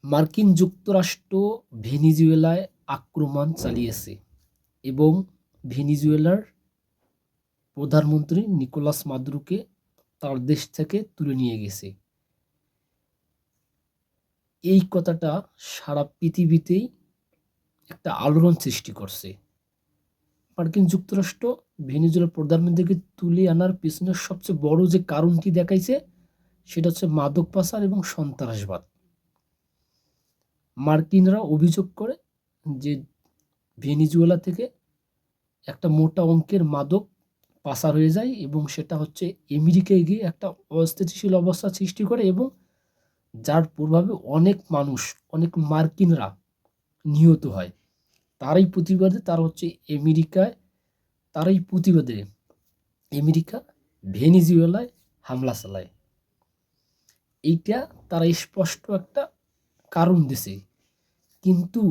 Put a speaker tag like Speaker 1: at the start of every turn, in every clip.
Speaker 1: মার্কিন যুক্তরাষ্ট্র ভেনেজুয়েলায় আক্রমণ চালিয়েছে এবং ভেনেজুয়েলার প্রধানমন্ত্রী নিকোলাস মাদুরোকে তার দেশ থেকে তুলে নিয়ে গেছে। এই কথাটা সারা পৃথিবীতেই একটা আলোড়ন সৃষ্টি করছে। মার্কিন যুক্তরাষ্ট্র ভেনেজুয়েলার প্রধানমন্ত্রীকে তুলে আনার পিছনে সবচেয়ে বড় যে কারণটি দেখাইছে সেটা হচ্ছে মাদক পাচার এবং সন্ত্রাসবাদ। মার্কিনরা অভিযোগ করে যে ভেনেজুয়েলা থেকে একটা মোটা অঙ্কের মাদক পাচার হয়ে যায় এবং সেটা হচ্ছে আমেরিকায় গিয়ে একটা অস্থিতিশীল অবস্থা সৃষ্টি করে এবং যার প্রভাবে অনেক মানুষ, অনেক মার্কিনরা নিহত হয়। তারই প্রতিবাদে আমেরিকা ভেনেজুয়েলায় হামলা চালায়। এইটা তারা স্পষ্ট একটা কারণ দিছে, কিন্তু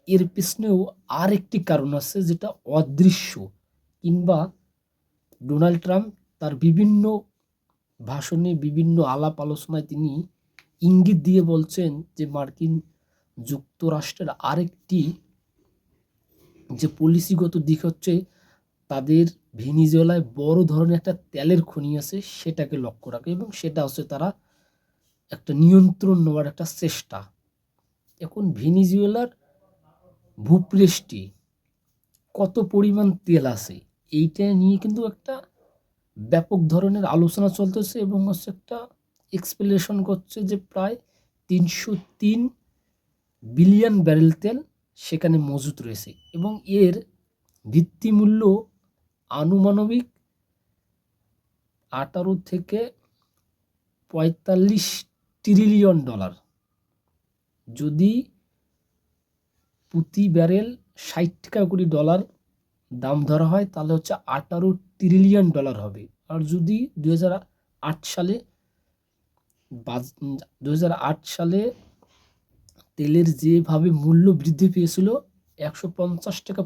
Speaker 1: এর পেছনেও আর একটি কারণ আছে যেটা অদৃশ্য, কিংবা ডোনাল্ড ট্রাম্প তার বিভিন্ন ভাষণে, বিভিন্ন আলাপ আলোচনায় তিনি ইঙ্গিত দিয়ে বলছেন যে মার্কিন যুক্তরাষ্ট্রের আরেকটি যে পলিসিগত দিক হচ্ছে তাদের ভেনেজুয়েলায় বড় ধরনের একটা তেলের খনি আছে সেটাকে লক্ষ্য রাখে এবং সেটা হচ্ছে তারা একটা নিয়ন্ত্রণ নেওয়ার একটা চেষ্টা। এখন ভেনেজুয়েলার ভূপৃষ্ঠে কত পরিমাণ তেল আছে এইটা নিয়ে কিন্তু একটা ব্যাপক ধরনের আলোচনা চলতেছে এবং হচ্ছে একটা এক্সপ্লেনেশন করছে যে প্রায় 303 বিলিয়ন ব্যারেল তেল সেখানে মজুত রয়েছে এবং এর ভিত্তিমূল্য আনুমানবিক 18 থেকে 45 ট্রিলিয়ন ডলার। যদি প্রতি ব্যারেল 60 টাকা করে ডলার দাম ধরা হয় তাহলে হচ্ছে 18 ট্রিলিয়ন ডলার হবে। আর যদি 2008 সালে 2008 সালে তেলের যেভাবে মূল্য বৃদ্ধি পেয়েছিল 150 টাকা,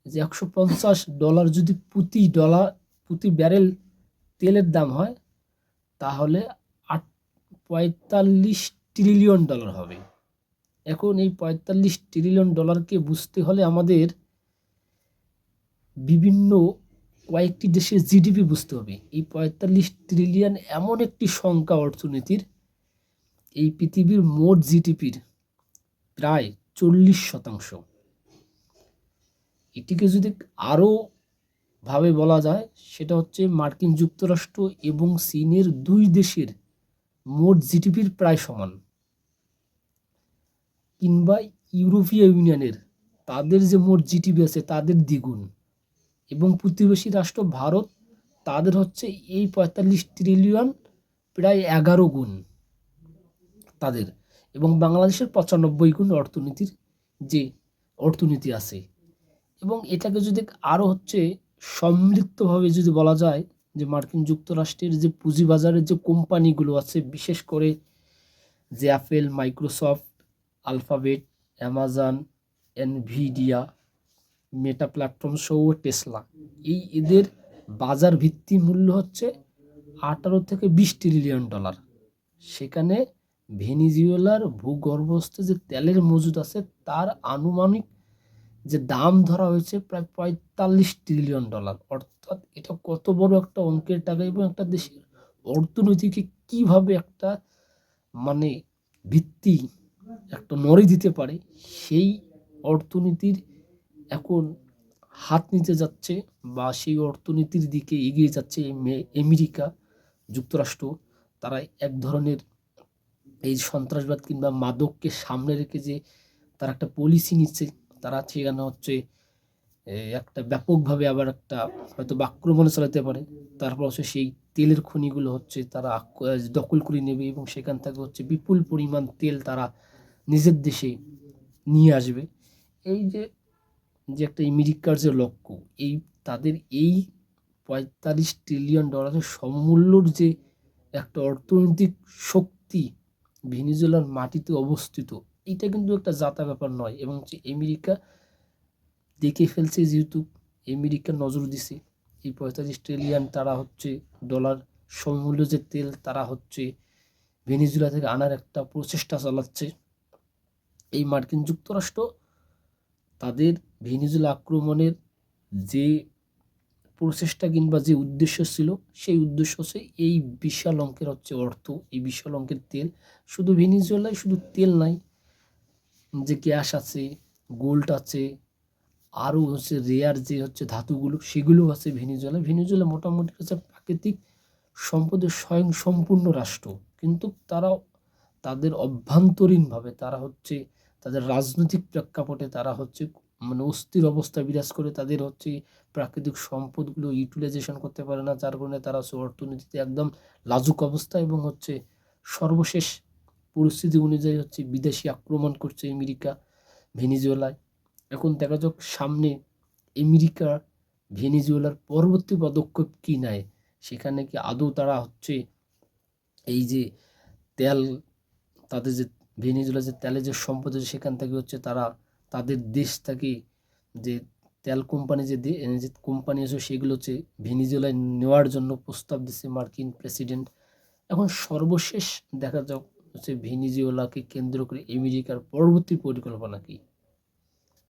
Speaker 1: যে $150 যদি প্রতি ব্যারেল তেলের দাম হয় তাহলে 45 ট্রিলিয়ন ডলার হবে। এখন এই 45 ট্রিলিয়ন ডলারকে বুঝতে হলে আমাদের বিভিন্ন কয়েকটি দেশের জিডিপি বুঝতে হবে। এই 45 ট্রিলিয়ন এমন একটি সংখ্যা অর্থনীতির, এই পৃথিবীর মোট জিডিপির প্রায় 40%। এটিকে যদি আরও ভাবে বলা যায় সেটা হচ্ছে মার্কিন যুক্তরাষ্ট্র এবং চীনের দুই দেশের মোট জিডিপির প্রায় সমান, কিংবা ইউরোপীয় ইউনিয়নের তাদের যে মোট জিডিপি আছে তাদের দ্বিগুণ, এবং প্রতিবেশী রাষ্ট্র ভারত তাদের হচ্ছে এই 45 ট্রিলিয়ন প্রায় 11 গুণ তাদের, এবং বাংলাদেশের 95 গুণ অর্থনীতি আছে। এবং এটাকে যদি আরও হচ্ছে সমৃদ্ধভাবে যদি বলা যায় যে মার্কিন যুক্তরাষ্ট্রের যে পুঁজিবাজারের যে কোম্পানিগুলো আছে, বিশেষ করে যে Apple, Microsoft, Alphabet, Amazon, Nvidia, Meta platform সহ টেসলা, এদের বাজার ভিত্তি মূল্য হচ্ছে 18 থেকে 20 ট্রিলিয়ন ডলার। সেখানে ভেনেজুয়েলার ভূগর্ভস্থ যে তেলের মজুদ আছে তার আনুমানিক যে দাম ধরা হয়েছে প্রায় 45 ট্রিলিয়ন ডলার। অর্থাৎ এটা কত বড় একটা অঙ্কের টাকা এবং একটা দেশের অর্থনীতিকে কিভাবে একটা মানে ভিত্তি একটা নড়ে দিতে পারে, সেই অর্থনীতির এখন হাত নিতে যাচ্ছে বা সেই অর্থনীতির দিকে এগিয়ে যাচ্ছে আমেরিকা যুক্তরাষ্ট্র। তারা এক ধরনের এই সন্ত্রাসবাদ কিংবা মাদককে সামনে রেখে যে তারা একটা পলিসি নিচ্ছে, তারা সেখানে হচ্ছে একটা ব্যাপকভাবে আবার একটা হয়তো আক্রমণে চালাতে পারে। তারপর হচ্ছে সেই তেলের খনিগুলো হচ্ছে তারা দখল করে নেবে এবং সেখান থেকে হচ্ছে বিপুল পরিমাণ তেল তারা নিজের দেশে নিয়ে আসবে। এই যে একটা আমেরিকার যে লক্ষ্য, তাদের এই 45 ট্রিলিয়ন ডলারের সমমূল্যর যে একটা অর্থনৈতিক শক্তি ভেনেজুয়েলার মাটিতে অবস্থিত, এটা কিন্তু একটা জাতা ব্যাপার নয়। এবং যে আমেরিকা দেখে ফেলছে, যেহেতু আমেরিকা নজর দিছে এই 45 ট্রিলিয়ন তারা হচ্ছে ডলার সমমূল্য যে তেল তারা হচ্ছে ভেনেজুয়েলা থেকে আনার একটা প্রচেষ্টা চালাচ্ছে। এই মার্কিন যুক্তরাষ্ট্র তাদের ভেনেজুয়েলা আক্রমণের যে প্রচেষ্টা কিংবা যে উদ্দেশ্য ছিল, সেই উদ্দেশ্য হচ্ছে এই বিশাল অঙ্কের হচ্ছে অর্থ, এই বিশাল অঙ্কের তেল। শুধু ভেনেজুয়েলায় শুধু তেল নাই, যে গ্যাস আছে, গোল্ড আছে, আরও হচ্ছে রেয়ার যে হচ্ছে ধাতুগুলো, সেগুলো আছে ভেনেজুয়েলা। ভেনেজুয়েলা মোটামুটি হচ্ছে প্রাকৃতিক সম্পদের স্বয়ং সম্পূর্ণ রাষ্ট্র, কিন্তু তারা তাদের অভ্যন্তরীণভাবে তারা হচ্ছে তাদের রাজনৈতিক প্রেক্ষাপটে তারা হচ্ছে মানে অস্থির অবস্থা বিরাজ করে। তাদের হচ্ছে প্রাকৃতিক সম্পদগুলো ইউটিলাইজেশন করতে পারে না, যার কারণে তারা হচ্ছে অর্থনীতিতে একদম লাজুক অবস্থা। এবং হচ্ছে সর্বশেষ পরিস্থিতি অনুযায়ী হচ্ছে বিদেশি আক্রমণ করছে আমেরিকা ভেনেজুয়েলায়। এখন দেখা যাক সামনে আমেরিকা ভেনেজুয়েলার পরবর্তী পদক্ষেপ কী নেয়। সেখানে কি আদৌ তারা হচ্ছে এই যে তেল, তাদের যে ভেনেজুয়েলা যে তেলের যে সম্পদ আছে সেখান থেকে হচ্ছে তারা তাদের দেশ থেকে যে তেল কোম্পানি যে কোম্পানি আছে সেগুলো হচ্ছে ভেনেজুয়েলায় নেওয়ার জন্য প্রস্তাব দিচ্ছে মার্কিন প্রেসিডেন্ট। এখন সর্বশেষ দেখা যাক হচ্ছে ভেনেজুয়েলাকে কেন্দ্র করে আমেরিকার পরবর্তী পরিকল্পনা কী।